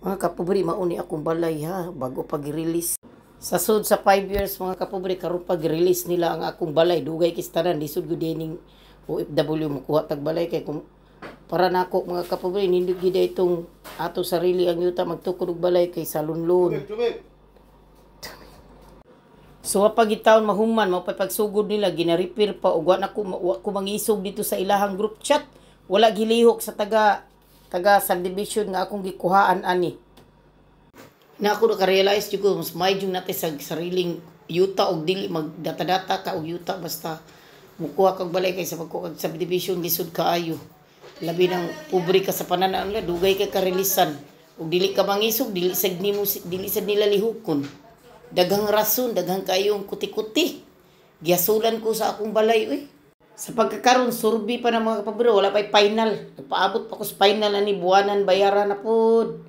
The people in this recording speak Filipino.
Mga kapubri, mauni akong balay ha, bago pag-release. Sa sud sa 5 years mga kapubri, karon pag-release nila ang akong balay. Dugay kistanan, lisod gud dining OFW mo kuha tag balay kay kung para nako mga kapubri, nindot gid itong ato sarili ang yuta magtukod og balay kay salunlon. So pag gitaon mahuman mao pagsugod nila gina-repair pa ug wa na ko mangisog dito sa ilahang group chat. Wala gilihok sa taga subdivision nga akong gikuhaan ani. Na ako naka-realize jud ko mas may jud natin sa sariling yuta og dili magdata-data ka og yuta basta mukuha kag balay kay sa pagkuha kag subdivision lisod kaayo. Labi nang pobre ka sa pananan nila, dugay ka karelisan. Ug dili ka mangisog, dili sad nila lihokon. Daghang rason, daghang kayong kuti-kuti. Giyasulan ko sa akong balay oy. Sa pagkakaroon, survey pa ng mga kapabro, wala pa'y final. Nagpaabot pa ko sa final na ni buwanan, bayaran na pod.